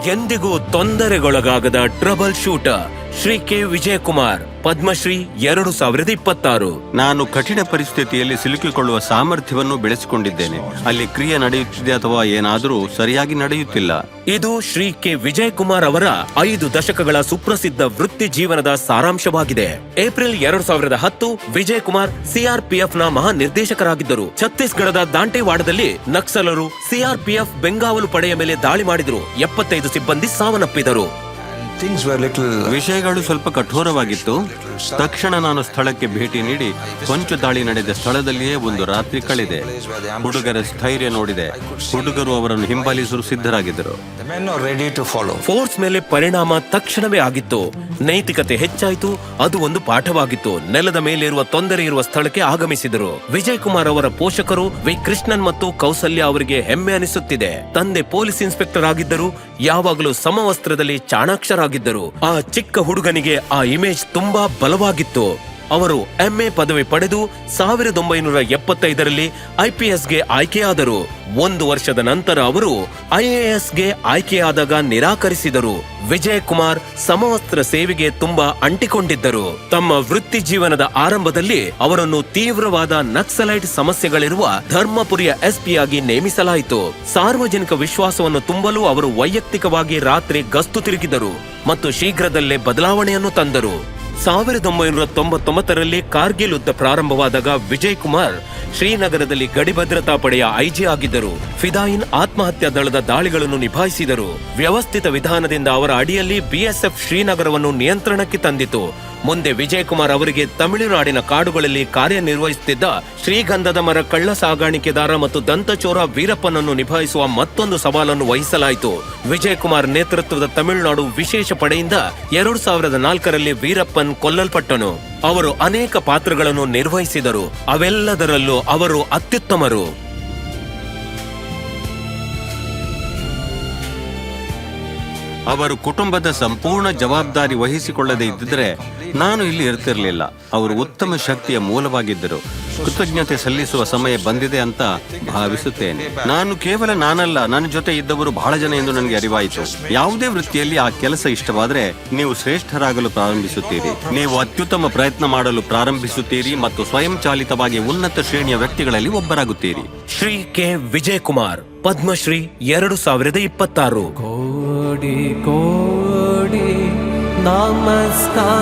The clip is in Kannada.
ಎಂದಿಗೂ ತೊಂದರೆಗೊಳಗಾಗದ trouble shooter Shri K Vijayakumar, Padmashri 2026. ನಾನು ಕಠಿಣ ಪರಿಸ್ಥಿತಿಯಲ್ಲಿ ಸಿಲುಕಿಕೊಳ್ಳುವ ಸಾಮರ್ಥ್ಯವನ್ನು ಬೆಳೆಸಿಕೊಂಡಿದ್ದೇನೆ. ಅಲ್ಲಿ ಕ್ರಿಯೆ ನಡೆಯುತ್ತಿದೆ ಅಥವಾ ಏನಾದರೂ ಸರಿಯಾಗಿ ನಡೆಯುತ್ತಿಲ್ಲ. ಇದು ಶ್ರೀ ಕೆ ವಿಜಯಕುಮಾರ್ ಅವರ 5 ದಶಕಗಳ ಸುಪ್ರಸಿದ್ಧ ವೃತ್ತಿ ಜೀವನದ ಸಾರಾಂಶವಾಗಿದೆ. ಏಪ್ರಿಲ್ 2010 ವಿಜಯಕುಮಾರ್ ಸಿಆರ್ಪಿಎಫ್ನ ಮಹಾ ನಿರ್ದೇಶಕರಾಗಿದ್ದರು. ಛತ್ತೀಸ್ಗಢದ ದಾಂಟೆವಾಡದಲ್ಲಿ ನಕ್ಸಲರು ಸಿಆರ್ಪಿಎಫ್ ಬೆಂಗಾವಲು ಪಡೆಯ ಮೇಲೆ ದಾಳಿ ಮಾಡಿದ್ರು. 75 ಸಿಬ್ಬಂದಿ ಸಾವನ್ನಪ್ಪಿದರು. ವಿಷಯಗಳು ಸ್ವಲ್ಪ ಕಠೋರವಾಗಿತ್ತು. ತಕ್ಷಣ ನಾನು ಸ್ಥಳಕ್ಕೆ ಭೇಟಿ ನೀಡಿ ಕೊಂಚ ದಾಳಿ ನಡೆದ ಸ್ಥಳದಲ್ಲಿಯೇ ಒಂದು ರಾತ್ರಿ ಕಳೆದೆ. ಹುಡುಗರ ಸ್ಥೈರ್ಯ ನೋಡಿದೆ. ಹುಡುಗರು ಅವರನ್ನು ಹಿಂಬಾಲಿಸಲು ಸಿದ್ಧರಾಗಿದ್ದರು. ಫೋರ್ಸ್ ಮೇಲೆ ಪರಿಣಾಮ ತಕ್ಷಣವೇ ಆಗಿತ್ತು. ನೈತಿಕತೆ ಹೆಚ್ಚಾಯಿತು. ಅದು ಒಂದು ಪಾಠವಾಗಿತ್ತು. ನೆಲದ ಮೇಲಿರುವ ತೊಂದರೆ ಇರುವ ಸ್ಥಳಕ್ಕೆ ಆಗಮಿಸಿದರು. ವಿಜಯ್ ಕುಮಾರ್ ಅವರ ಪೋಷಕರು ವಿ ಕೃಷ್ಣನ್ ಮತ್ತು ಕೌಸಲ್ಯ ಅವರಿಗೆ ಹೆಮ್ಮೆ ಅನಿಸುತ್ತಿದೆ. ತಂದೆ ಪೊಲೀಸ್ ಇನ್ಸ್ಪೆಕ್ಟರ್ ಆಗಿದ್ದರು. ಯಾವಾಗಲೂ ಸಮವಸ್ತ್ರದಲ್ಲಿ ಚಾಣಾಕ್ಷರಾಗಿದ್ದರು. ಆ ಚಿಕ್ಕ ಹುಡುಗನಿಗೆ ಆ ಇಮೇಜ್ ತುಂಬಾ ಬಲವಾಗಿತ್ತು. ಅವರು ಎಂಎ ಪದವಿ ಪಡೆದು 1975ರಲ್ಲಿ ಐಪಿಎಸ್ಗೆ ಆಯ್ಕೆಯಾದರು. 1 ವರ್ಷದ ನಂತರ ಅವರು ಐಎಎಸ್ಗೆ ಆಯ್ಕೆಯಾದಾಗ ನಿರಾಕರಿಸಿದರು. ವಿಜಯ್ ಕುಮಾರ್ ಸಮವಸ್ತ್ರ ಸೇವೆಗೆ ತುಂಬಾ ಅಂಟಿಕೊಂಡಿದ್ದರು. ತಮ್ಮ ವೃತ್ತಿ ಜೀವನದ ಆರಂಭದಲ್ಲಿ ಅವರನ್ನು ತೀವ್ರವಾದ ನಕ್ಸಲೈಟ್ ಸಮಸ್ಯೆಗಳಿರುವ ಧರ್ಮಪುರಿಯ ಎಸ್ಪಿಯಾಗಿ ನೇಮಿಸಲಾಯಿತು. ಸಾರ್ವಜನಿಕ ವಿಶ್ವಾಸವನ್ನು ತುಂಬಲು ಅವರು ವೈಯಕ್ತಿಕವಾಗಿ ರಾತ್ರಿ ಗಸ್ತು ತಿರುಗಿದರು ಮತ್ತು ಶೀಘ್ರದಲ್ಲೇ ಬದಲಾವಣೆಯನ್ನು ತಂದರು. 1999ರಲ್ಲಿ ಕಾರ್ಗಿಲ್ ಯುದ್ಧ ಪ್ರಾರಂಭವಾದಾಗ ವಿಜಯ್ ಕುಮಾರ್ ಶ್ರೀನಗರದಲ್ಲಿ ಗಡಿ ಭದ್ರತಾ ಪಡೆಯ ಐಜಿ ಆಗಿದ್ದರು. ಫಿದಾಯಿನ್ ಆತ್ಮಹತ್ಯಾ ದಳದ ದಾಳಿಗಳನ್ನು ನಿಭಾಯಿಸಿದರು. ವ್ಯವಸ್ಥಿತ ವಿಧಾನದಿಂದ ಅವರ ಅಡಿಯಲ್ಲಿ ಬಿಎಸ್ಎಫ್ ಶ್ರೀನಗರವನ್ನು ನಿಯಂತ್ರಣಕ್ಕೆ ತಂದಿತು. ಮುಂದೆ ವಿಜಯ್ ಕುಮಾರ್ ಅವರಿಗೆ ತಮಿಳುನಾಡಿನ ಕಾಡುಗಳಲ್ಲಿ ಕಾರ್ಯನಿರ್ವಹಿಸುತ್ತಿದ್ದ ಶ್ರೀಗಂಧದ ಮರ ಕಳ್ಳ ಸಾಗಾಣಿಕೆದಾರ ಮತ್ತು ದಂತಚೋರ ವೀರಪ್ಪನನ್ನು ನಿಭಾಯಿಸುವ ಮತ್ತೊಂದು ಸವಾಲನ್ನು ವಹಿಸಲಾಯಿತು. ವಿಜಯ್ ಕುಮಾರ್ ನೇತೃತ್ವದ ತಮಿಳುನಾಡು ವಿಶೇಷ ಪಡೆಯಿಂದ 2004ರಲ್ಲಿ ವೀರಪ್ಪನ್ ಕೊಲ್ಲಲ್ಪಟ್ಟನು. ಅವರು ಅನೇಕ ಪಾತ್ರಗಳನ್ನು ನಿರ್ವಹಿಸಿದರು. ಅವೆಲ್ಲದರಲ್ಲೂ ಅವರು ಅತ್ಯುತ್ತಮರು. ಅವರು ಕುಟುಂಬದ ಸಂಪೂರ್ಣ ಜವಾಬ್ದಾರಿ ವಹಿಸಿಕೊಳ್ಳದೆ ಇದ್ದಿದ್ರೆ ನಾನು ಇಲ್ಲಿ ಇರ್ತಿರ್ಲಿಲ್ಲ. ಅವರು ಉತ್ತಮ ಶಕ್ತಿಯ ಮೂಲವಾಗಿದ್ದರು. ಕೃತಜ್ಞತೆ ಸಲ್ಲಿಸುವ ಸಮಯ ಬಂದಿದೆ ಅಂತ ಭಾವಿಸುತ್ತೇನೆ. ನಾನು ಕೇವಲ ನಾನಲ್ಲ, ನನ್ನ ಜೊತೆ ಇದ್ದವರು ಬಹಳ ಜನ ಎಂದು ನನಗೆ ಅರಿವಾಯಿತು. ಯಾವುದೇ ವೃತ್ತಿಯಲ್ಲಿ ಆ ಕೆಲಸ ಇಷ್ಟವಾದರೆ ನೀವು ಶ್ರೇಷ್ಠರಾಗಲು ಪ್ರಾರಂಭಿಸುತ್ತೀರಿ. ನೀವು ಅತ್ಯುತ್ತಮ ಪ್ರಯತ್ನ ಮಾಡಲು ಪ್ರಾರಂಭಿಸುತ್ತೀರಿ ಮತ್ತು ಸ್ವಯಂ ಚಾಲಿತವಾಗಿ ಉನ್ನತ ಶ್ರೇಣಿಯ ವ್ಯಕ್ತಿಗಳಲ್ಲಿ ಒಬ್ಬರಾಗುತ್ತೀರಿ. ಶ್ರೀ ಕೆ ವಿಜಯ್ ಕುಮಾರ್, ಪದ್ಮಶ್ರೀ 2026. ಕೋಡಿ ಕೋಡಿ ನಮಸ್ಕಾರ.